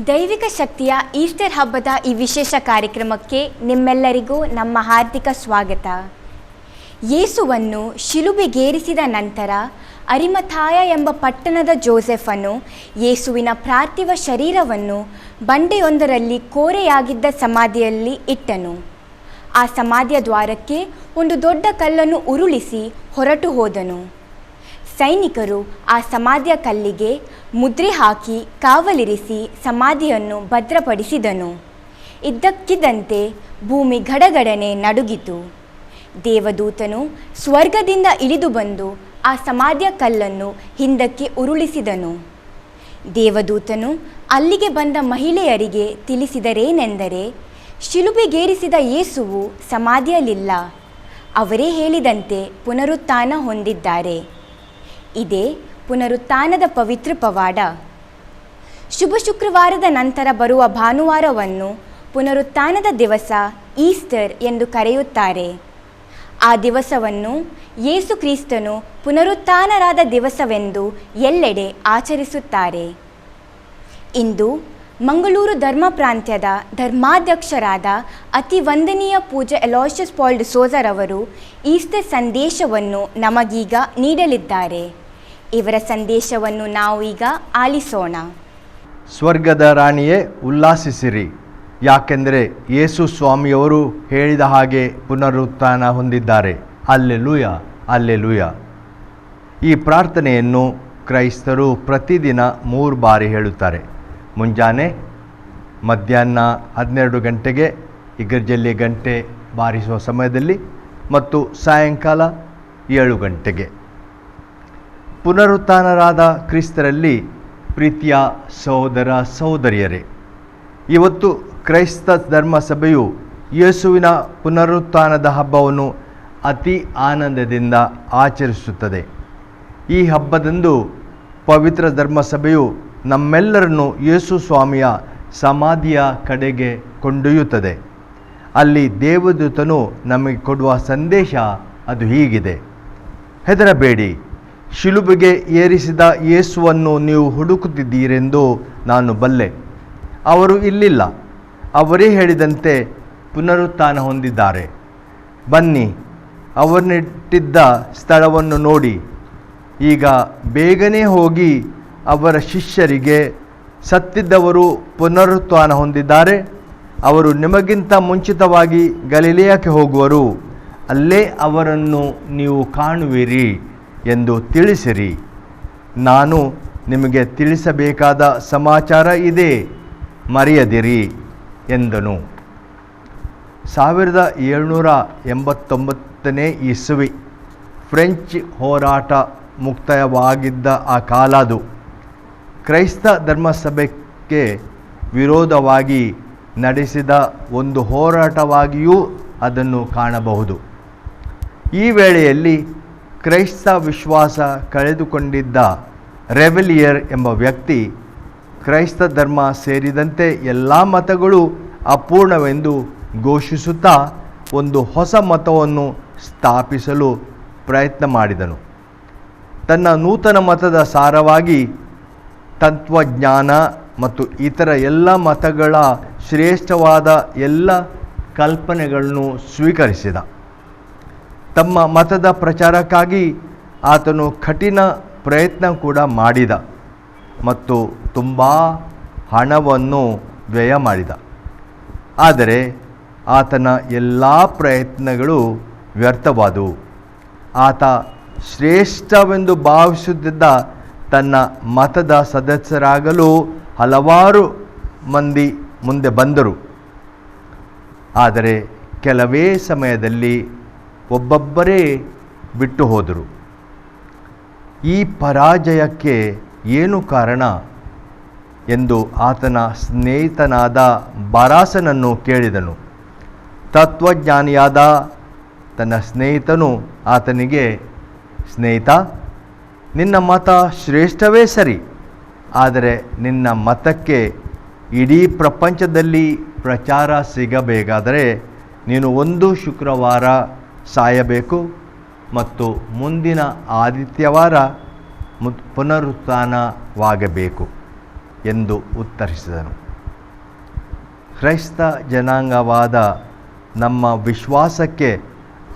ದೈವಿಕ ಶಕ್ತಿಯ ಈಸ್ಟರ್ ಹಬ್ಬದ ಈ ವಿಶೇಷ ಕಾರ್ಯಕ್ರಮಕ್ಕೆ ನಿಮ್ಮೆಲ್ಲರಿಗೂ ನಮ್ಮ ಹಾರ್ದಿಕ ಸ್ವಾಗತ. ಯೇಸುವನ್ನು ಶಿಲುಬೆಗೇರಿಸಿದ ನಂತರ ಅರಿಮಥಾಯ ಎಂಬ ಪಟ್ಟಣದ ಜೋಸೆಫನು ಯೇಸುವಿನ ಪಾರ್ಥಿವ ಶರೀರವನ್ನು ಬಂಡೆಯೊಂದರಲ್ಲಿ ಕೋರೆಯಾಗಿದ್ದ ಸಮಾಧಿಯಲ್ಲಿ ಇಟ್ಟನು. ಆ ಸಮಾಧಿಯ ದ್ವಾರಕ್ಕೆ ಒಂದು ದೊಡ್ಡ ಕಲ್ಲನ್ನು ಉರುಳಿಸಿ ಹೊರಟು ಹೋದನು. ಸೈನಿಕರು ಆ ಸಮಾಧಿಯ ಕಲ್ಲಿಗೆ ಮುದ್ರೆ ಹಾಕಿ ಕಾವಲಿರಿಸಿ ಸಮಾಧಿಯನ್ನು ಭದ್ರಪಡಿಸಿದನು. ಇದ್ದಕ್ಕಿದ್ದಂತೆ ಭೂಮಿ ಗಡಗಡನೆ ನಡುಗಿತು. ದೇವದೂತನು ಸ್ವರ್ಗದಿಂದ ಇಳಿದು ಬಂದು ಆ ಸಮಾಧಿಯ ಕಲ್ಲನ್ನು ಹಿಂದಕ್ಕೆ ಉರುಳಿಸಿದನು. ದೇವದೂತನು ಅಲ್ಲಿಗೆ ಬಂದ ಮಹಿಳೆಯರಿಗೆ ತಿಳಿಸಿದರೇನೆಂದರೆ, ಶಿಲುಬೆಗೇರಿಸಿದ ಯೇಸುವು ಸಮಾಧಿಯಲ್ಲಿಲ್ಲ, ಅವರೇ ಹೇಳಿದಂತೆ ಪುನರುತ್ಥಾನ ಹೊಂದಿದ್ದಾರೆ. ಇದೇ ಪುನರುತ್ಥಾನದ ಪವಿತ್ರ ಪವಾಡ. ಶುಭ ಶುಕ್ರವಾರದ ನಂತರ ಬರುವ ಭಾನುವಾರವನ್ನು ಪುನರುತ್ಥಾನದ ದಿವಸ ಈಸ್ಟರ್ ಎಂದು ಕರೆಯುತ್ತಾರೆ. ಆ ದಿವಸವನ್ನು ಯೇಸು ಕ್ರಿಸ್ತನು ಪುನರುತ್ಥಾನರಾದ ದಿವಸವೆಂದು ಎಲ್ಲೆಡೆ ಆಚರಿಸುತ್ತಾರೆ. ಇಂದು ಮಂಗಳೂರು ಧರ್ಮ ಪ್ರಾಂತ್ಯದ ಧರ್ಮಾಧ್ಯಕ್ಷರಾದ ಅತಿ ವಂದನೀಯ ಪೂಜ್ಯ ಅಲೋಷಿಯಸ್ ಪಾಲ್ ಡಿಸೋಜರವರು ಈಸ್ಟರ್ ಸಂದೇಶವನ್ನು ನಮಗೀಗ ನೀಡಲಿದ್ದಾರೆ. ಇವರ ಸಂದೇಶವನ್ನು ನಾವು ಈಗ ಆಲಿಸೋಣ. ಸ್ವರ್ಗದ ರಾಣಿಯೇ ಉಲ್ಲಾಸಿಸಿರಿ, ಯಾಕೆಂದರೆ ಯೇಸು ಸ್ವಾಮಿಯವರು ಹೇಳಿದ ಹಾಗೆ ಪುನರುತ್ಥಾನ ಹೊಂದಿದ್ದಾರೆ. Alleluia, alleluia. ಈ ಪ್ರಾರ್ಥನೆಯನ್ನು ಕ್ರೈಸ್ತರು ಪ್ರತಿದಿನ 3 ಬಾರಿ ಹೇಳುತ್ತಾರೆ. ಮುಂಜಾನೆ, ಮಧ್ಯಾಹ್ನ 12 ಗಂಟೆಗೆ ಇಗರ್ಜಲ್ಲಿ ಗಂಟೆ ಬಾರಿಸುವ ಸಮಯದಲ್ಲಿ ಮತ್ತು ಸಾಯಂಕಾಲ 7 ಗಂಟೆಗೆ. ಪುನರುತ್ಥಾನರಾದ ಕ್ರಿಸ್ತರಲ್ಲಿ ಪ್ರೀತಿಯ ಸಹೋದರ ಸಹೋದರಿಯರೇ, ಇವತ್ತು ಕ್ರೈಸ್ತ ಧರ್ಮಸಭೆಯು ಯೇಸುವಿನ ಪುನರುತ್ಥಾನದ ಹಬ್ಬವನ್ನು ಅತಿ ಆನಂದದಿಂದ ಆಚರಿಸುತ್ತದೆ. ಈ ಹಬ್ಬದಂದು ಪವಿತ್ರ ಧರ್ಮಸಭೆಯು ನಮ್ಮೆಲ್ಲರನ್ನು ಯೇಸು ಸ್ವಾಮಿಯ ಸಮಾಧಿಯ ಕಡೆಗೆ ಕೊಂಡೊಯ್ಯುತ್ತದೆ. ಅಲ್ಲಿ ದೇವದೂತನು ನಮಗೆ ಕೊಡುವ ಸಂದೇಶ ಅದು ಹೀಗಿದೆ: ಹೆದರಬೇಡಿ, ಶಿಲುಬೆಗೆ ಏರಿಸಿದ ಯೇಸುವನ್ನು ನೀವು ಹುಡುಕುತ್ತಿದ್ದೀರೆಂದು ನಾನು ಬಲ್ಲೆ. ಅವರು ಇಲ್ಲಿಲ್ಲ, ಅವರೇ ಹೇಳಿದಂತೆ ಪುನರುತ್ಥಾನ ಹೊಂದಿದ್ದಾರೆ. ಬನ್ನಿ, ಅವರನ್ನಿಟ್ಟಿದ್ದ ಸ್ಥಳವನ್ನು ನೋಡಿ. ಈಗ ಬೇಗನೆ ಹೋಗಿ ಅವರ ಶಿಷ್ಯರಿಗೆ, ಸತ್ತಿದ್ದವರು ಪುನರುತ್ಥಾನ ಹೊಂದಿದ್ದಾರೆ, ಅವರು ನಿಮಗಿಂತ ಮುಂಚಿತವಾಗಿ ಗಲಿಲಾಯಕ್ಕೆ ಹೋಗುವರು, ಅಲ್ಲೇ ಅವರನ್ನು ನೀವು ಕಾಣುವಿರಿ ಎಂದು ತಿಳಿಸಿರಿ. ನಾನು ನಿಮಗೆ ತಿಳಿಸಬೇಕಾದ ಸಮಾಚಾರ ಇದೆ, ಮರೆಯದಿರಿ ಎಂದನು. 1789 ಇಸವಿ ಫ್ರೆಂಚ್ ಹೋರಾಟ ಮುಕ್ತಾಯವಾಗಿದ್ದ ಆ ಕಾಲ ಅದು. ಕ್ರೈಸ್ತ ಧರ್ಮಸಭೆಗೆ ವಿರೋಧವಾಗಿ ನಡೆಸಿದ ಒಂದು ಹೋರಾಟವಾಗಿಯೂ ಅದನ್ನು ಕಾಣಬಹುದು. ಈ ವೇಳೆಯಲ್ಲಿ ಕ್ರೈಸ್ತ ವಿಶ್ವಾಸ ಕಳೆದುಕೊಂಡಿದ್ದ ರೆವೆಲಿಯರ್ ಎಂಬ ವ್ಯಕ್ತಿ ಕ್ರೈಸ್ತ ಧರ್ಮ ಸೇರಿದಂತೆ ಎಲ್ಲ ಮತಗಳು ಅಪೂರ್ಣವೆಂದು ಘೋಷಿಸುತ್ತಾ ಒಂದು ಹೊಸ ಮತವನ್ನು ಸ್ಥಾಪಿಸಲು ಪ್ರಯತ್ನ ಮಾಡಿದನು. ತನ್ನ ನೂತನ ಮತದ ಸಾರವಾಗಿ ತತ್ವಜ್ಞಾನ ಮತ್ತು ಇತರ ಎಲ್ಲ ಮತಗಳ ಶ್ರೇಷ್ಠವಾದ ಎಲ್ಲ ಕಲ್ಪನೆಗಳನ್ನು ಸ್ವೀಕರಿಸಿದ. ತಮ್ಮ ಮತದ ಪ್ರಚಾರಕ್ಕಾಗಿ ಆತನು ಕಠಿಣ ಪ್ರಯತ್ನ ಕೂಡ ಮಾಡಿದ ಮತ್ತು ತುಂಬ ಹಣವನ್ನು ವ್ಯಯ ಮಾಡಿದ. ಆದರೆ ಆತನ ಎಲ್ಲ ಪ್ರಯತ್ನಗಳು ವ್ಯರ್ಥವಾದವು. ಆತ ಶ್ರೇಷ್ಠವೆಂದು ಭಾವಿಸುತ್ತಿದ್ದ ತನ್ನ ಮತದ ಸದಸ್ಯರಾಗಲು ಹಲವಾರು ಮಂದಿ ಮುಂದೆ ಬಂದರು. ಆದರೆ ಕೆಲವೇ ಸಮಯದಲ್ಲಿ ಒಬ್ಬೊಬ್ಬರೇ ಬಿಟ್ಟು ಹೋದರು. ಈ ಪರಾಜಯಕ್ಕೆ ಏನು ಕಾರಣ ಎಂದು ಆತನ ಸ್ನೇಹಿತನಾದ ಬರಾಸನನ್ನು ಕೇಳಿದನು. ತತ್ವಜ್ಞಾನಿಯಾದ ತನ್ನ ಸ್ನೇಹಿತನು ಆತನಿಗೆ, ಸ್ನೇಹಿತ, ನಿನ್ನ ಮತ ಶ್ರೇಷ್ಠವೇ ಸರಿ, ಆದರೆ ನಿನ್ನ ಮತಕ್ಕೆ ಇಡೀ ಪ್ರಪಂಚದಲ್ಲಿ ಪ್ರಚಾರ ಸಿಗಬೇಕಾದರೆ ನೀನು 1 ಶುಕ್ರವಾರ ಸಾಯಬೇಕು ಮತ್ತು ಮುಂದಿನ ಆದಿತ್ಯವಾರ ಪುನರುತ್ಥಾನವಾಗಬೇಕು ಎಂದು ಉತ್ತರಿಸಿದನು. ಕ್ರೈಸ್ತ ಜನಾಂಗವಾದ ನಮ್ಮ ವಿಶ್ವಾಸಕ್ಕೆ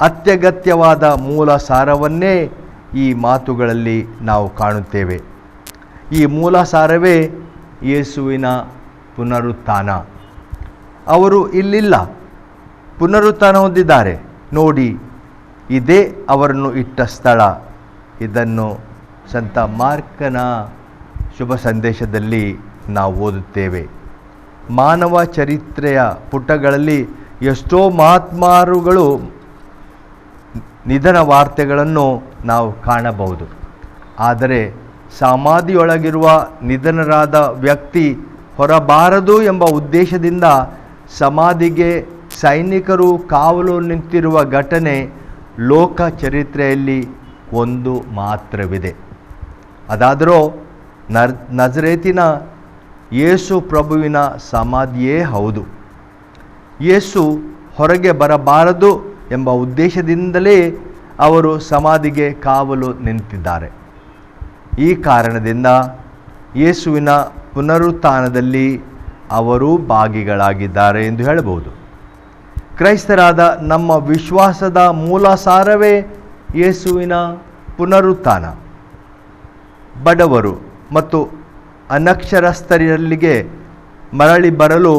ಅತ್ಯಗತ್ಯವಾದ ಮೂಲ ಸಾರವನ್ನೇ ಈ ಮಾತುಗಳಲ್ಲಿ ನಾವು ಕಾಣುತ್ತೇವೆ. ಈ ಮೂಲ ಸಾರವೇ ಯೇಸುವಿನ ಪುನರುತ್ಥಾನ. ಅವರು ಇಲ್ಲಿಲ್ಲ, ಪುನರುತ್ಥಾನ ಹೊಂದಿದ್ದಾರೆ. ನೋಡಿ, ಇದೇ ಅವರನ್ನು ಇಟ್ಟ ಸ್ಥಳ. ಇದನ್ನು ಸಂತ ಮಾರ್ಕನ ಶುಭ ಸಂದೇಶದಲ್ಲಿ ನಾವು ಓದುತ್ತೇವೆ. ಮಾನವ ಚರಿತ್ರೆಯ ಪುಟಗಳಲ್ಲಿ ಎಷ್ಟೋ ಮಹಾತ್ಮಾರುಗಳು ನಿಧನ ವಾರ್ತೆಗಳನ್ನು ನಾವು ಕಾಣಬಹುದು. ಆದರೆ ಸಮಾಧಿಯೊಳಗಿರುವ ನಿಧನರಾದ ವ್ಯಕ್ತಿ ಹೊರಬಾರದು ಎಂಬ ಉದ್ದೇಶದಿಂದ ಸಮಾಧಿಗೆ ಸೈನಿಕರು ಕಾವಲು ನಿಂತಿರುವ ಘಟನೆ ಲೋಕ ಚರಿತ್ರೆಯಲ್ಲಿ ಒಂದು ಮಾತ್ರವಿದೆ. ಅದಾದರೂ ನಜರೇತಿನ ಯೇಸು ಪ್ರಭುವಿನ ಸಮಾಧಿಯೇ ಹೌದು. ಯೇಸು ಹೊರಗೆ ಬರಬಾರದು ಎಂಬ ಉದ್ದೇಶದಿಂದಲೇ ಅವರು ಸಮಾಧಿಗೆ ಕಾವಲು ನಿಂತಿದ್ದಾರೆ. ಈ ಕಾರಣದಿಂದ ಯೇಸುವಿನ ಪುನರುತ್ಥಾನದಲ್ಲಿ ಅವರೂ ಭಾಗಿಗಳಾಗಿದ್ದಾರೆ ಎಂದು ಹೇಳಬಹುದು. ಕ್ರೈಸ್ತರಾದ ನಮ್ಮ ವಿಶ್ವಾಸದ ಮೂಲ ಸಾರವೇ ಯೇಸುವಿನ ಪುನರುತ್ಥಾನ. ಬಡವರು ಮತ್ತು ಅನಕ್ಷರಸ್ಥರಲ್ಲಿಗೆ ಮರಳಿ ಬರಲು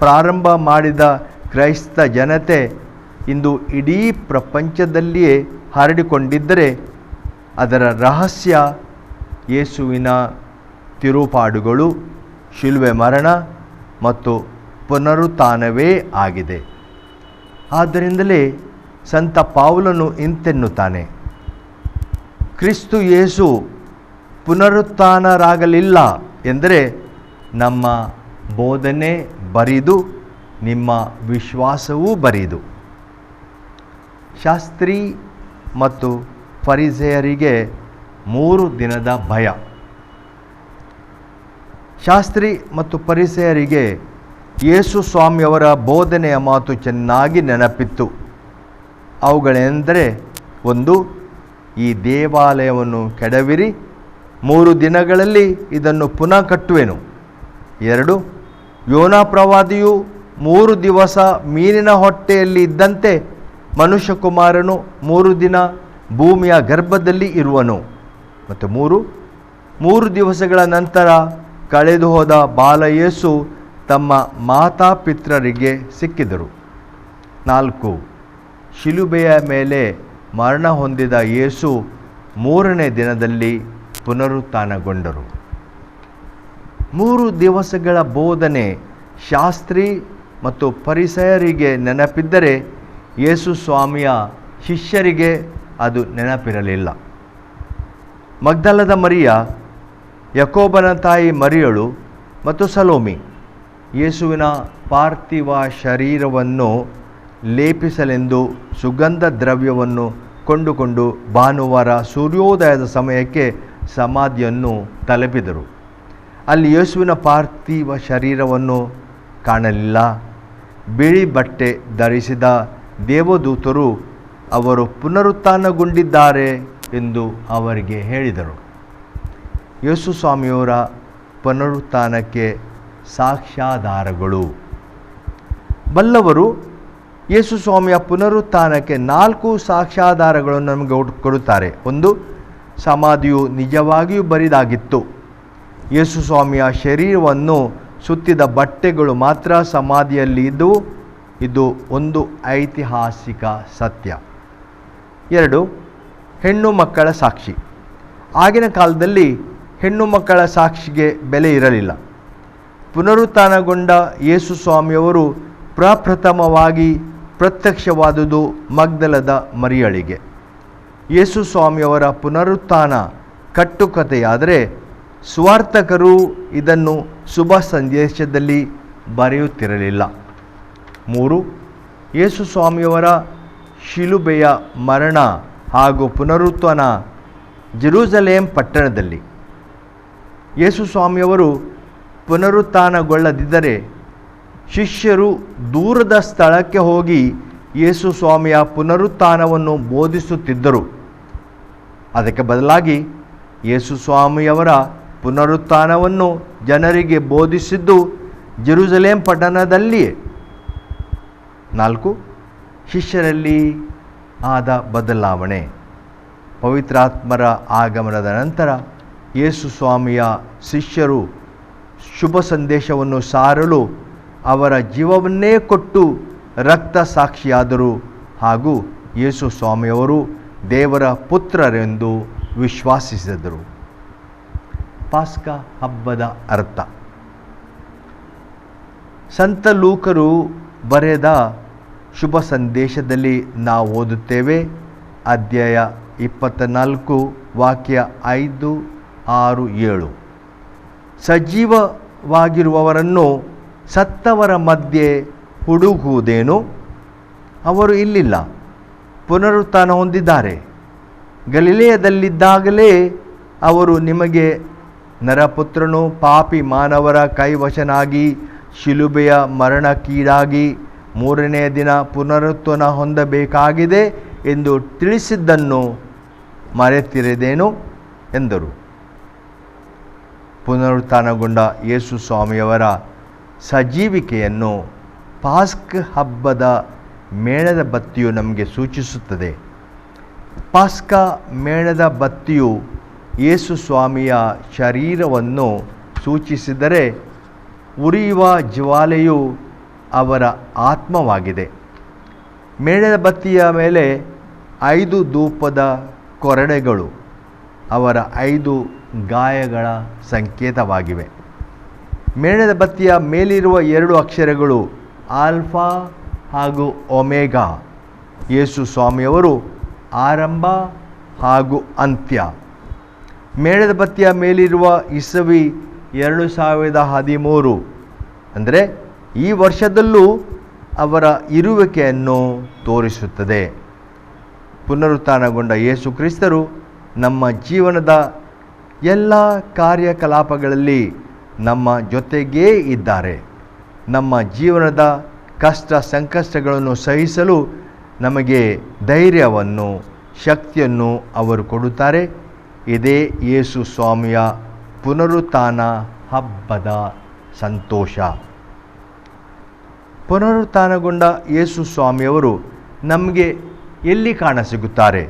ಪ್ರಾರಂಭ ಮಾಡಿದ ಕ್ರೈಸ್ತ ಜನತೆ ಇಂದು ಇಡೀ ಪ್ರಪಂಚದಲ್ಲಿಯೇ ಹರಡಿಕೊಂಡಿದ್ದರೆ ಅದರ ರಹಸ್ಯ ಯೇಸುವಿನ ತಿರುಪಾಡುಗಳು, ಶಿಲುಬೆ ಮರಣ ಮತ್ತು ಪುನರುತ್ಥಾನವೇ ಆಗಿದೆ. ಆದ್ದರಿಂದಲೇ ಸಂತ ಪೌಲನು ಇಂತೆನ್ನುತ್ತಾನೆ, ಕ್ರಿಸ್ತು ಯೇಸು ಪುನರುತ್ಥಾನರಾಗಲಿಲ್ಲ ಎಂದರೆ ನಮ್ಮ ಬೋಧನೆ ಬರಿದು, ನಿಮ್ಮ ವಿಶ್ವಾಸವೂ ಬರಿದು. ಶಾಸ್ತ್ರಿ ಮತ್ತು ಫರಿಸೇಯರಿಗೆ 3 ದಿನದ ಭಯ. ಶಾಸ್ತ್ರಿ ಮತ್ತು ಫರಿಸೇಯರಿಗೆ ಯೇಸು ಸ್ವಾಮಿಯವರ ಬೋಧನೆಯ ಮಾತು ಚೆನ್ನಾಗಿ ನೆನಪಿತ್ತು. ಅವುಗಳೆಂದರೆ, 1, ಈ ದೇವಾಲಯವನ್ನು ಕೆಡವಿರಿ, 3 ದಿನಗಳಲ್ಲಿ ಇದನ್ನು ಪುನಃ ಕಟ್ಟುವೆನು. 2, ಯೋನಾ ಪ್ರವಾದಿಯು 3 ದಿವಸ ಮೀನಿನ ಹೊಟ್ಟೆಯಲ್ಲಿ ಇದ್ದಂತೆ ಮನುಷ್ಯಕುಮಾರನು 3 ದಿನ ಭೂಮಿಯ ಗರ್ಭದಲ್ಲಿ ಇರುವನು. ಮತ್ತು 3 ದಿವಸಗಳ ನಂತರ ಕಳೆದು ಹೋದ ಬಾಲಯೇಸು ತಮ್ಮ ಮಾತಾಪಿತರರಿಗೆ ಸಿಕ್ಕಿದರು. 4, ಶಿಲುಬೆಯ ಮೇಲೆ ಮರಣ ಹೊಂದಿದ ಯೇಸು 3ನೇ ದಿನದಲ್ಲಿ ಪುನರುತ್ಥಾನಗೊಂಡರು. 3 ದಿವಸಗಳ ಬೋಧನೆ ಶಾಸ್ತ್ರಿ ಮತ್ತು ಫರಿಸೇಯರಿಗೆ ನೆನಪಿದ್ದರೆ ಯೇಸು ಸ್ವಾಮಿಯ ಶಿಷ್ಯರಿಗೆ ಅದು ನೆನಪಿರಲಿಲ್ಲ. ಮಗ್ದಲದ ಮರಿಯ, ಯಾಕೋಬನ ತಾಯಿ ಮರಿಯಳು ಮತ್ತು ಸಲೋಮಿ ಯೇಸುವಿನ ಪಾರ್ಥಿವ ಶರೀರವನ್ನು ಲೇಪಿಸಲೆಂದು ಸುಗಂಧ ದ್ರವ್ಯವನ್ನು ಕೊಂಡುಕೊಂಡು ಭಾನುವಾರ ಸೂರ್ಯೋದಯದ ಸಮಯಕ್ಕೆ ಸಮಾಧಿಯನ್ನು ತಲುಪಿದರು. ಅಲ್ಲಿ ಯೇಸುವಿನ ಪಾರ್ಥಿವ ಶರೀರವನ್ನು ಕಾಣಲಿಲ್ಲ. ಬಿಳಿ ಬಟ್ಟೆ ಧರಿಸಿದ ದೇವದೂತರು ಅವರು ಪುನರುತ್ಥಾನಗೊಂಡಿದ್ದಾರೆ ಎಂದು ಅವರಿಗೆ ಹೇಳಿದರು. ಯೇಸು ಸ್ವಾಮಿಯವರ ಪುನರುತ್ಥಾನಕ್ಕೆ ಸಾಕ್ಷ್ಯಾಧಾರಗಳು. ಬಲ್ಲವರು ಯೇಸು ಸ್ವಾಮಿಯ ಪುನರುತ್ಥಾನಕ್ಕೆ 4 ಸಾಕ್ಷ್ಯಾಧಾರಗಳನ್ನು ನಮಗೆ ಕೊಡುತ್ತಾರೆ. 1, ಸಮಾಧಿಯು ನಿಜವಾಗಿಯೂ ಬರಿದಾಗಿತ್ತು. ಯೇಸು ಸ್ವಾಮಿಯ ಶರೀರವನ್ನು ಸುತ್ತಿದ ಬಟ್ಟೆಗಳು ಮಾತ್ರ ಸಮಾಧಿಯಲ್ಲಿ ಇದ್ದವು. ಇದು ಒಂದು ಐತಿಹಾಸಿಕ ಸತ್ಯ. 2, ಹೆಣ್ಣು ಮಕ್ಕಳ ಸಾಕ್ಷಿ. ಆಗಿನ ಕಾಲದಲ್ಲಿ ಹೆಣ್ಣು ಮಕ್ಕಳ ಸಾಕ್ಷಿಗೆ ಬೆಲೆ ಇರಲಿಲ್ಲ. ಪುನರುತ್ಥಾನಗೊಂಡ ಯೇಸು ಸ್ವಾಮಿಯವರು ಪ್ರಪ್ರಥಮವಾಗಿ ಪ್ರತ್ಯಕ್ಷವಾದುದು ಮಗ್ದಲದ ಮರಿಯಳಿಗೆ. ಯೇಸು ಸ್ವಾಮಿಯವರ ಪುನರುತ್ಥಾನ ಕಟ್ಟುಕತೆಯಾದರೆ ಸುವಾರ್ತಕರು ಇದನ್ನು ಶುಭ ಸಂದೇಶದಲ್ಲಿ ಬರೆಯುತ್ತಿರಲಿಲ್ಲ. 3, ಯೇಸು ಸ್ವಾಮಿಯವರ ಶಿಲುಬೆಯ ಮರಣ ಹಾಗೂ ಪುನರುತ್ಥಾನ ಜೆರುಸಲೇಮ್ ಪಟ್ಟಣದಲ್ಲಿ. ಯೇಸು ಸ್ವಾಮಿಯವರು ಪುನರುತ್ಥಾನಗೊಳ್ಳದಿದ್ದರೆ ಶಿಷ್ಯರು ದೂರದ ಸ್ಥಳಕ್ಕೆ ಹೋಗಿ ಯೇಸು ಸ್ವಾಮಿಯ ಪುನರುತ್ಥಾನವನ್ನು ಬೋಧಿಸುತ್ತಿದ್ದರು. ಅದಕ್ಕೆ ಬದಲಾಗಿ ಯೇಸು ಸ್ವಾಮಿಯವರ ಪುನರುತ್ಥಾನವನ್ನು ಜನರಿಗೆ ಬೋಧಿಸಿದ್ದು ಜೆರುಸಲೇಮ್ ಪಟ್ಟಣದಲ್ಲಿಯೇ. 4. ಶಿಷ್ಯರಲ್ಲಿ ಆದ ಬದಲಾವಣೆ. ಪವಿತ್ರಾತ್ಮರ ಆಗಮನದ ನಂತರ ಯೇಸು ಸ್ವಾಮಿಯ ಶಿಷ್ಯರು ಶುಭ ಸಂದೇಶವನ್ನು ಸಾರಲು ಅವರ ಜೀವವನ್ನೇ ಕೊಟ್ಟು ರಕ್ತ ಸಾಕ್ಷಿಯಾದರು ಹಾಗೂ ಯೇಸು ಸ್ವಾಮಿಯವರು ದೇವರ ಪುತ್ರರೆಂದು ವಿಶ್ವಾಸಿಸಿದರು. ಪಾಸ್ಕ ಹಬ್ಬದ ಅರ್ಥ. ಸಂತ ಲೂಕರು ಬರೆದ ಶುಭ ಸಂದೇಶದಲ್ಲಿ ನಾವು ಓದುತ್ತೇವೆ. ಅಧ್ಯಾಯ 24 ವಾಕ್ಯ 5, 6, 7. ಸಜೀವವಾಗಿರುವವರನ್ನು ಸತ್ತವರ ಮಧ್ಯೆ ಹುಡುಕುವುದೇನು? ಅವರು ಇಲ್ಲಿಲ್ಲ, ಪುನರುತ್ಥಾನ ಹೊಂದಿದ್ದಾರೆ. ಗಲಿಲೆಯದಲ್ಲಿದ್ದಾಗಲೇ ಅವರು ನಿಮಗೆ ನರಪುತ್ರನು ಪಾಪಿ ಮಾನವರ ಕೈವಶನಾಗಿ ಶಿಲುಬೆಯ ಮರಣಕ್ಕೀಡಾಗಿ 3ನೇ ದಿನ ಪುನರುತ್ಥಾನ ಹೊಂದಬೇಕಾಗಿದೆ ಎಂದು ತಿಳಿಸಿದ್ದನ್ನು ಮರೆತಿರದೇನು ಎಂದರು. ಪುನರುತ್ಥಾನಗೊಂಡ ಯೇಸು ಸ್ವಾಮಿಯವರ ಸಜೀವಿಕೆಯನ್ನು ಪಾಸ್ಕ ಹಬ್ಬದ ಮೇಣದ ಬತ್ತಿಯು ನಮಗೆ ಸೂಚಿಸುತ್ತದೆ. ಪಾಸ್ಕ ಮೇಣದ ಬತ್ತಿಯು ಯೇಸು ಸ್ವಾಮಿಯ ಶರೀರವನ್ನು ಸೂಚಿಸಿದರೆ, ಉರಿಯುವ ಜ್ವಾಲೆಯು ಅವರ ಆತ್ಮವಾಗಿದೆ. ಮೇಣದ ಬತ್ತಿಯ ಮೇಲೆ 5 ಧೂಪದ ಕೊರಡೆಗಳು ಅವರ 5 ಗಾಯಗಳ ಸಂಕೇತವಾಗಿವೆ. ಮೇಣದ ಬತ್ತಿಯ ಮೇಲಿರುವ 2 ಅಕ್ಷರಗಳು ಆಲ್ಫಾ ಹಾಗೂ ಒಮೆಗಾ. ಯೇಸು ಸ್ವಾಮಿಯವರು ಆರಂಭ ಹಾಗೂ ಅಂತ್ಯ. ಮೇಣದ ಬತ್ತಿಯ ಮೇಲಿರುವ ಇಸವಿ 2013, ಅಂದರೆ ಈ ವರ್ಷದಲ್ಲೂ ಅವರ ಇರುವಿಕೆಯನ್ನು ತೋರಿಸುತ್ತದೆ. ಪುನರುತ್ಥಾನಗೊಂಡ ಯೇಸು ಕ್ರಿಸ್ತರು ನಮ್ಮ ಜೀವನದ ಎಲ್ಲ ಕಾರ್ಯಕಲಾಪಗಳಲ್ಲಿ ನಮ್ಮ ಜೊತೆಗೇ ಇದ್ದಾರೆ. ನಮ್ಮ ಜೀವನದ ಕಷ್ಟ ಸಂಕಷ್ಟಗಳನ್ನು ಸಹಿಸಲು ನಮಗೆ ಧೈರ್ಯವನ್ನು, ಶಕ್ತಿಯನ್ನು ಅವರು ಕೊಡುತ್ತಾರೆ. ಇದೇ ಯೇಸು ಸ್ವಾಮಿಯ ಪುನರುತ್ಥಾನ ಹಬ್ಬದ ಸಂತೋಷ. ಪುನರುತ್ಥಾನಗೊಂಡ ಯೇಸು ಸ್ವಾಮಿಯವರು ನಮಗೆ ಎಲ್ಲಿ ಕಾಣಸಿಗುತ್ತಾರೆ?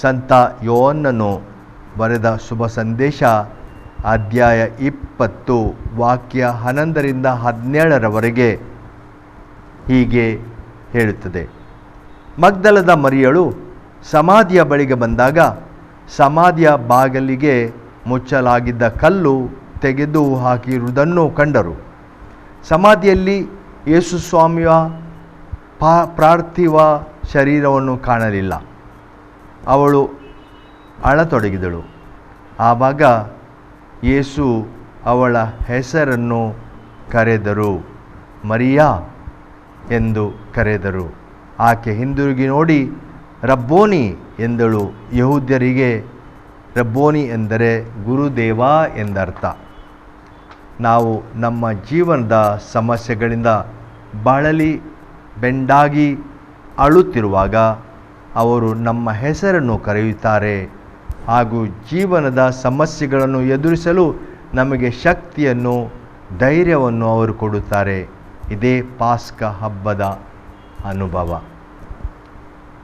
ಸಂತ ಯೋಹನ್ನನು ಬರೆದ ಶುಭ ಸಂದೇಶ ಅಧ್ಯಾಯ 20 ವಾಕ್ಯ 11ರಿಂದ 17ರವರೆಗೆ ಹೀಗೆ ಹೇಳುತ್ತದೆ. ಮಗ್ದಲದ ಮರಿಯಳು ಸಮಾಧಿಯ ಬಳಿಗೆ ಬಂದಾಗ ಸಮಾಧಿಯ ಬಾಗಿಲಿಗೆ ಮುಚ್ಚಲಾಗಿದ್ದ ಕಲ್ಲು ತೆಗೆದು ಹಾಕಿರುವುದನ್ನು ಕಂಡರು. ಸಮಾಧಿಯಲ್ಲಿ ಯೇಸು ಸ್ವಾಮಿಯ ಪಾರ್ಥಿವ ಶರೀರವನ್ನು ಕಾಣಲಿಲ್ಲ. ಅವಳು ಅಳತೊಡಗಿದಳು. ಆವಾಗ ಯೇಸು ಅವಳ ಹೆಸರನ್ನು ಕರೆದರು. ಮರಿಯಾ ಎಂದು ಕರೆದರು. ಆಕೆ ಹಿಂದಿರುಗಿ ನೋಡಿ ರಬ್ಬೋನಿ ಎಂದಳು. ಯಹೂದ್ಯರಿಗೆ ರಬ್ಬೋನಿ ಎಂದರೆ ಗುರುದೇವ ಎಂದರ್ಥ. ನಾವು ನಮ್ಮ ಜೀವನದ ಸಮಸ್ಯೆಗಳಿಂದ ಬಳಲಿ ಬೆಂಡಾಗಿ ಅಳುತ್ತಿರುವಾಗ ಅವರು ನಮ್ಮ ಹೆಸರನ್ನು ಕರೆಯುತ್ತಾರೆ ಹಾಗೂ ಜೀವನದ ಸಮಸ್ಯೆಗಳನ್ನು ಎದುರಿಸಲು ನಮಗೆ ಶಕ್ತಿಯನ್ನು, ಧೈರ್ಯವನ್ನು ಅವರು ಕೊಡುತ್ತಾರೆ. ಇದೇ ಪಾಸ್ಕ ಹಬ್ಬದ ಅನುಭವ.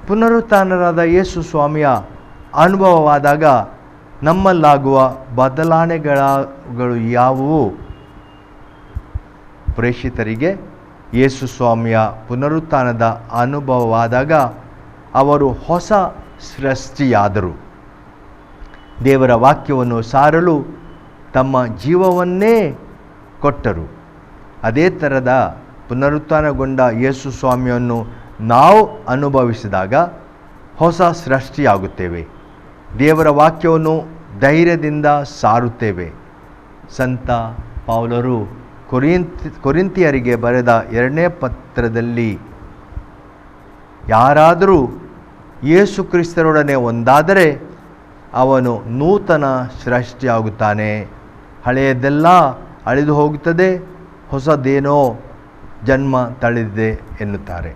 ಪುನರುತ್ಥಾನರಾದ ಯೇಸು ಸ್ವಾಮಿಯ ಅನುಭವವಾದಾಗ ನಮ್ಮಲ್ಲಾಗುವ ಬದಲಾವಣೆಗಳು ಯಾವುವು? ಪ್ರೇಷಿತರಿಗೆ ಯೇಸು ಸ್ವಾಮಿಯ ಪುನರುತ್ಥಾನದ ಅನುಭವವಾದಾಗ ಅವರು ಹೊಸ ಸೃಷ್ಟಿಯಾದರು. ದೇವರ ವಾಕ್ಯವನ್ನು ಸಾರಲು ತಮ್ಮ ಜೀವವನ್ನೇ ಕೊಟ್ಟರು. ಅದೇ ಥರದ ಪುನರುತ್ಥಾನಗೊಂಡ ಯೇಸು ಸ್ವಾಮಿಯನ್ನು ನಾವು ಅನುಭವಿಸಿದಾಗ ಹೊಸ ಸೃಷ್ಟಿಯಾಗುತ್ತೇವೆ. ದೇವರ ವಾಕ್ಯವನ್ನು ಧೈರ್ಯದಿಂದ ಸಾರುತ್ತೇವೆ. ಸಂತ ಪೌಲರು ಕೊರಿಂಥಿಯರಿಗೆ ಬರೆದ 2ನೇ ಪತ್ರದಲ್ಲಿ, ಯಾರಾದರೂ ಯೇಸು ಕ್ರಿಸ್ತರೊಡನೆ ಒಂದಾದರೆ ಅವನು ನೂತನ ಸೃಷ್ಟಿಯಾಗುತ್ತಾನೆ, ಹಳೆಯದೆಲ್ಲ ಅಳಿದು ಹೋಗುತ್ತದೆ, ಹೊಸದೇನೋ ಜನ್ಮ ತಳೆದಿದೆ ಎನ್ನುತ್ತಾರೆ.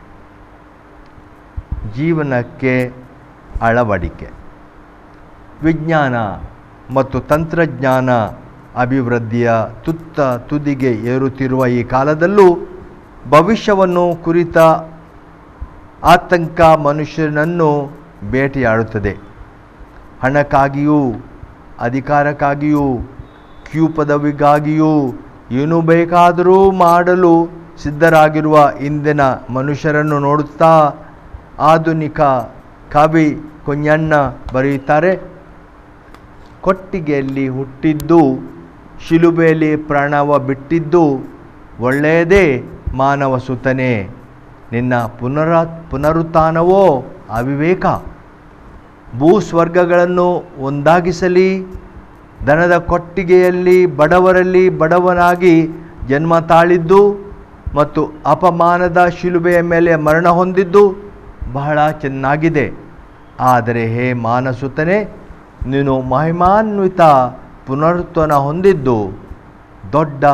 ಜೀವನಕ್ಕೆ ಅಳವಡಿಕೆ. ವಿಜ್ಞಾನ ಮತ್ತು ತಂತ್ರಜ್ಞಾನ ಅಭಿವೃದ್ಧಿಯ ತುದಿಗೆ ಏರುತ್ತಿರುವ ಈ ಕಾಲದಲ್ಲೂ ಭವಿಷ್ಯವನ್ನು ಕುರಿತ ಆತಂಕ ಮನುಷ್ಯನನ್ನು ಬೇಟೆಯಾಡುತ್ತದೆ. ಹಣಕ್ಕಾಗಿಯೂ ಅಧಿಕಾರಕ್ಕಾಗಿಯೂ ಕ್ಯೂ ಪದವಿಗಾಗಿಯೂ ಏನು ಬೇಕಾದರೂ ಮಾಡಲು ಸಿದ್ಧರಾಗಿರುವ ಇಂದಿನ ಮನುಷ್ಯರನ್ನು ನೋಡುತ್ತಾ ಆಧುನಿಕ ಕವಿ ಕುಂಜಣ್ಣ ಬರೆಯುತ್ತಾರೆ, ಕೊಟ್ಟಿಗೆಯಲ್ಲಿ ಹುಟ್ಟಿದ್ದು, ಶಿಲುಬೆಯಲ್ಲಿ ಪ್ರಾಣವ ಬಿಟ್ಟಿದ್ದು ಒಳ್ಳೆಯದೇ ಮಾನವ ಸುತನೇ, ನಿನ್ನ ಪುನರುತ್ಥಾನವೋ ಅವಿವೇಕ. ಭೂಸ್ವರ್ಗಗಳನ್ನು ಒಂದಾಗಿಸಲಿ, ದನದ ಕೊಟ್ಟಿಗೆಯಲ್ಲಿ ಬಡವರಲ್ಲಿ ಬಡವನಾಗಿ ಜನ್ಮ ತಾಳಿದ್ದು ಮತ್ತು ಅಪಮಾನದ ಶಿಲುಬೆಯ ಮೇಲೆ ಮರಣ ಹೊಂದಿದ್ದು ಬಹಳ ಚೆನ್ನಾಗಿದೆ. ಆದರೆ ಹೇ ಮಾನಸುತನೇ, ನೀನು ಮಹಿಮಾನ್ವಿತ ಪುನರುತ್ಥಾನ ಹೊಂದಿದ್ದು ದೊಡ್ಡ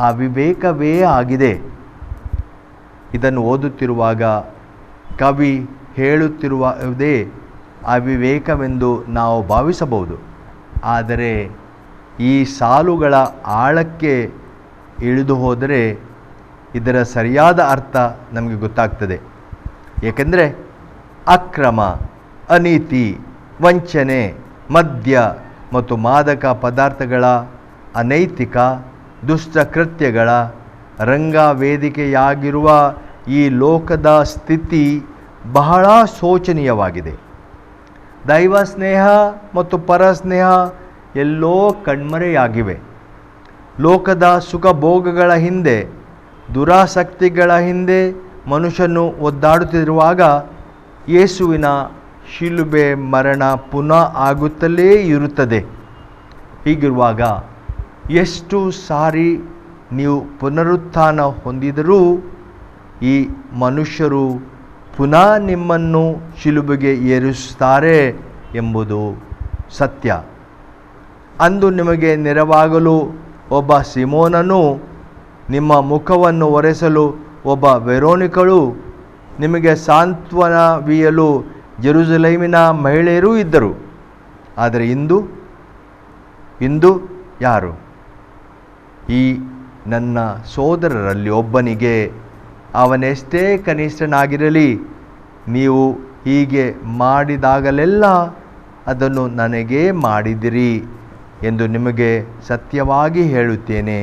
ಅವಿವೇಕವೇ ಆಗಿದೆ. ಇದನ್ನು ಓದುತ್ತಿರುವಾಗ ಕವಿ ಹೇಳುತ್ತಿರುವುದೇ ಅವಿವೇಕವೆಂದು ನಾವು ಭಾವಿಸಬಹುದು. ಆದರೆ ಈ ಸಾಲುಗಳ ಆಳಕ್ಕೆ ಇಳಿದು ಹೋದರೆ ಇದರ ಸರಿಯಾದ ಅರ್ಥ ನಮಗೆ ಗೊತ್ತಾಗ್ತದೆ. ಏಕೆಂದರೆ ಅಕ್ರಮ, ಅನೀತಿ, ವಂಚನೆ, ಮದ್ಯ ಮತ್ತು ಮಾದಕ ಪದಾರ್ಥಗಳ ಅನೈತಿಕ ದುಷ್ಟಕೃತ್ಯಗಳ ರಂಗವೇದಿಕೆಯಾಗಿರುವ ಈ ಲೋಕದ ಸ್ಥಿತಿ ಬಹಳ ಶೋಚನೀಯವಾಗಿದೆ. ದೈವ ಸ್ನೇಹ ಮತ್ತು ಪರಸ್ನೇಹ ಎಲ್ಲೋ ಕಣ್ಮರೆಯಾಗಿವೆ. ಲೋಕದ ಸುಖಭೋಗಗಳ ಹಿಂದೆ, ದುರಾಸಕ್ತಿಗಳ ಹಿಂದೆ ಮನುಷ್ಯನು ಒದ್ದಾಡುತ್ತಿರುವಾಗ ಯೇಸುವಿನ ಶಿಲುಬೆ ಮರಣ ಪುನಃ ಆಗುತ್ತಲೇ ಇರುತ್ತದೆ. ಹೀಗಿರುವಾಗ ಎಷ್ಟು ಸಾರಿ ನೀವು ಪುನರುತ್ಥಾನ ಹೊಂದಿದರೂ ಈ ಮನುಷ್ಯರು ಪುನಃ ನಿಮ್ಮನ್ನು ಶಿಲುಬೆಗೆ ಏರಿಸುತ್ತಾರೆ ಎಂಬುದು ಸತ್ಯ. ಅಂದು ನಿಮಗೆ ನೆರವಾಗಲು ಒಬ್ಬ ಸಿಮೋನನು, ನಿಮ್ಮ ಮುಖವನ್ನು ಒರೆಸಲು ಒಬ್ಬ ವೆರೋನಿಕಳು, ನಿಮಗೆ ಸಾಂತ್ವನವೀಯಲು ಜೆರುಸಲೇಮಿನ ಮಹಿಳೆಯರೂ ಇದ್ದರು. ಆದರೆ ಇಂದು ಯಾರು? ಈ ನನ್ನ ಸೋದರರಲ್ಲಿ ಒಬ್ಬನಿಗೆ, ಅವನೆಷ್ಟೇ ಕನಿಷ್ಠನಾಗಿರಲಿ, ನೀವು ಹೀಗೆ ಮಾಡಿದಾಗಲೆಲ್ಲ ಅದನ್ನು ನನಗೇ ಮಾಡಿದಿರಿ ಎಂದು ನಿಮಗೆ ಸತ್ಯವಾಗಿ ಹೇಳುತ್ತೇನೆ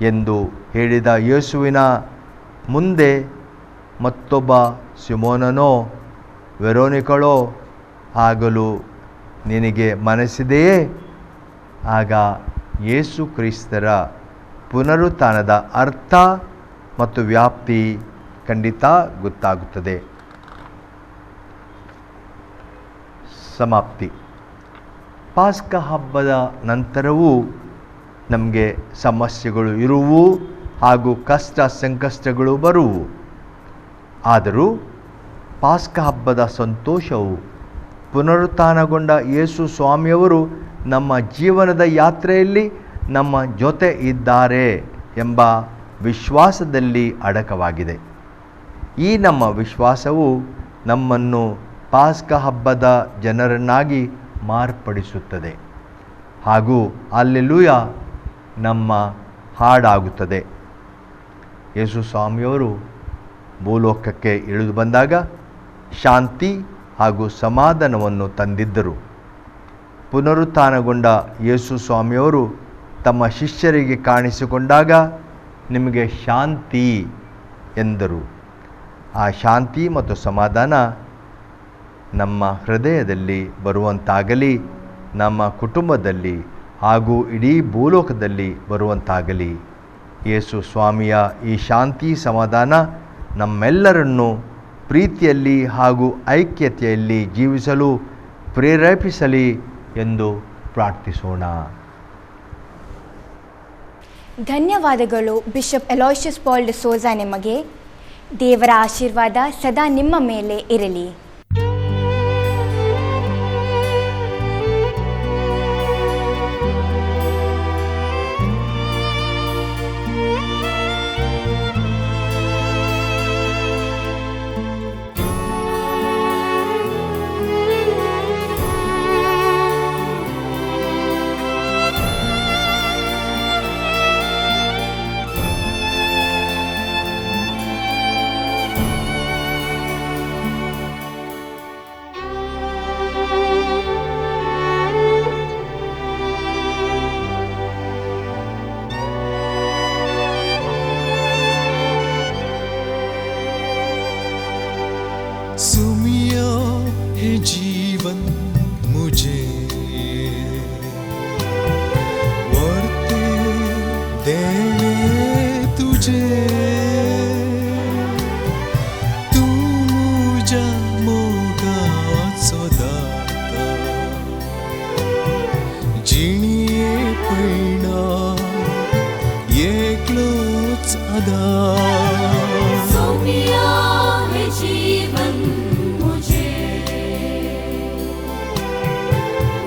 ಎಂದು ಹೇಳಿದ ಯೇಸುವಿನ ಮುಂದೆ ಮತ್ತೊಬ್ಬ ಸಿಮೋನನೋ ವೆರೋನಿಕಳೋ ಆಗಲು ನಿನಗೆ ಮನಸ್ಸಿದೆಯೇ? ಆಗ ಯೇಸು ಕ್ರಿಸ್ತರ ಪುನರುತ್ಥಾನದ ಅರ್ಥ ಮತ್ತು ವ್ಯಾಪ್ತಿ ಖಂಡಿತ ಗೊತ್ತಾಗುತ್ತದೆ. ಸಮಾಪ್ತಿ. ಪಾಸ್ಕ ಹಬ್ಬದ ನಂತರವೂ ನಮಗೆ ಸಮಸ್ಯೆಗಳು ಇರುವು ಹಾಗೂ ಕಷ್ಟ ಸಂಕಷ್ಟಗಳು ಬರುವು. ಆದರೂ ಪಾಸ್ಕ ಹಬ್ಬದ ಸಂತೋಷವು ಪುನರುತ್ಥಾನಗೊಂಡ ಯೇಸು ಸ್ವಾಮಿಯವರು ನಮ್ಮ ಜೀವನದ ಯಾತ್ರೆಯಲ್ಲಿ ನಮ್ಮ ಜೊತೆ ಇದ್ದಾರೆ ಎಂಬ ವಿಶ್ವಾಸದಲ್ಲಿ ಅಡಕವಾಗಿದೆ. ಈ ನಮ್ಮ ವಿಶ್ವಾಸವು ನಮ್ಮನ್ನು ಪಾಸ್ಕ ಹಬ್ಬದ ಜನರನ್ನಾಗಿ ಮಾರ್ಪಡಿಸುತ್ತದೆ ಹಾಗೂ ಹಲ್ಲೆಲೂಯ ನಮ್ಮ ಹಾಡಾಗುತ್ತದೆ. ಯೇಸು ಸ್ವಾಮಿಯವರು ಭೂಲೋಕಕ್ಕೆ ಇಳಿದು ಬಂದಾಗ ಶಾಂತಿ ಹಾಗೂ ಸಮಾಧಾನವನ್ನು ತಂದಿದ್ದರು. ಪುನರುತ್ಥಾನಗೊಂಡ ಯೇಸು ಸ್ವಾಮಿಯವರು ತಮ್ಮ ಶಿಷ್ಯರಿಗೆ ಕಾಣಿಸಿಕೊಂಡಾಗ ನಿಮಗೆ ಶಾಂತಿ ಎಂದರು. ಆ ಶಾಂತಿ ಮತ್ತು ಸಮಾಧಾನ ನಮ್ಮ ಹೃದಯದಲ್ಲಿ ಬರುವಂತಾಗಲಿ, ನಮ್ಮ ಕುಟುಂಬದಲ್ಲಿ ಹಾಗೂ ಇಡೀ ಭೂಲೋಕದಲ್ಲಿ ಬರುವಂತಾಗಲಿ. ಯೇಸು ಸ್ವಾಮಿಯ ಈ ಶಾಂತಿ ಸಮಾಧಾನ ನಮ್ಮೆಲ್ಲರನ್ನು ಪ್ರೀತಿಯಲ್ಲಿ ಹಾಗೂ ಐಕ್ಯತೆಯಲ್ಲಿ ಜೀವಿಸಲು ಪ್ರೇರೇಪಿಸಲಿ ಎಂದು ಪ್ರಾರ್ಥಿಸೋಣ. ಧನ್ಯವಾದಗಳು ಬಿಷಪ್ ಅಲೋಷಿಯಸ್ ಪಾಲ್ ಡಿಸೋಜಾ. ನಿಮಗೆ ದೇವರ ಆಶೀರ್ವಾದ ಸದಾ ನಿಮ್ಮ ಮೇಲೆ ಇರಲಿ. देणे तुझे तू मुझ्या मोगाचो दाता जिणिये पैना एकलोच आधार सौम्या हे जीवन मुझे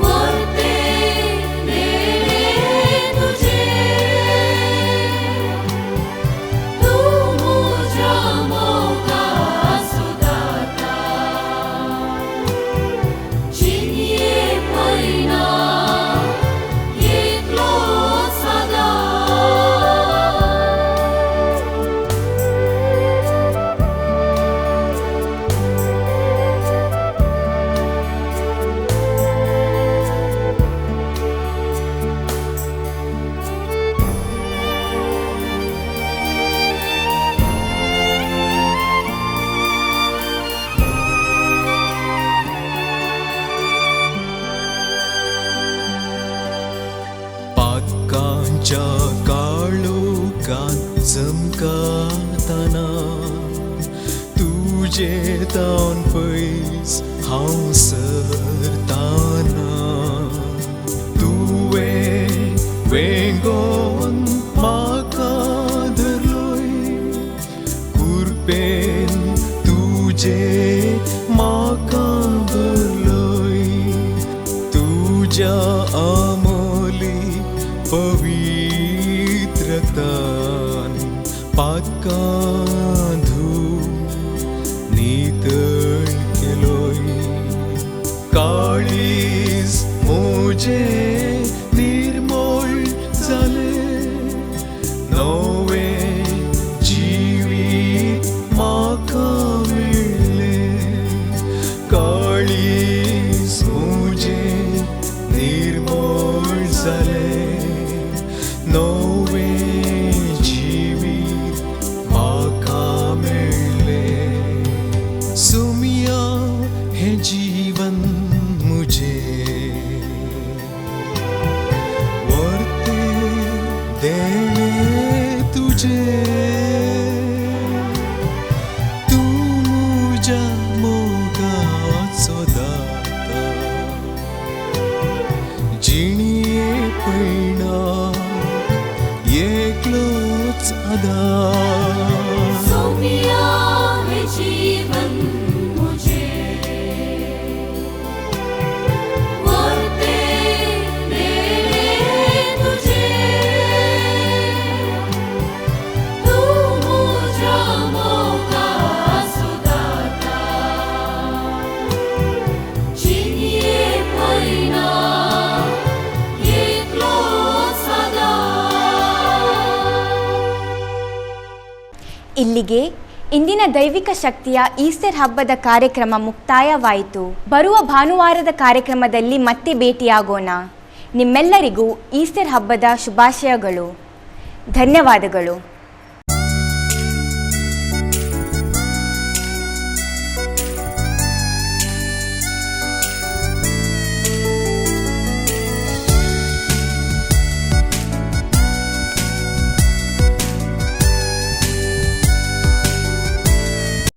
वर्ते देणे तुझे तू मुझ्या मोगाचो दाता जिणिये पैना एकलोच आधार पातकांच्या काळोखांत चमकातना तुझे तावन पयस हांव सरताना तुवें वेंगोन म्हाका धरलोय कुरपेन तुझे म्हाका भरलोय तुझ्या आमोली पवित्रतान पातकां धुवन नितळ केलोय काळीज म्हजें निर्मळ जालें नवें जिवीत म्हाका मेळ्ळें काळीज म्हजें निर्मळ जालें नवें जिवीत म्हाका मेळ्ळें सौम्या हें जीवन मुझें वर्ते देणे तुझे तू मुझ्या मोगाचो दाता जिणिये पैना एकलोच आधार सौम्या हे जीवन मुझे वर्ते देणे तुझे तू मुझ्या मोगाचो दाता जिणिये पैना एकलोच आधार ಇಲ್ಲಿಗೆ ಇಂದಿನ ದೈವಿಕ ಶಕ್ತಿಯ ಈಸ್ಟರ್ ಹಬ್ಬದ ಕಾರ್ಯಕ್ರಮ ಮುಕ್ತಾಯವಾಯಿತು. ಬರುವ ಭಾನುವಾರದ ಕಾರ್ಯಕ್ರಮದಲ್ಲಿ ಮತ್ತೆ ಭೇಟಿಯಾಗೋಣ. ನಿಮ್ಮೆಲ್ಲರಿಗೂ ಈಸ್ಟರ್ ಹಬ್ಬದ ಶುಭಾಶಯಗಳು. ಧನ್ಯವಾದಗಳು.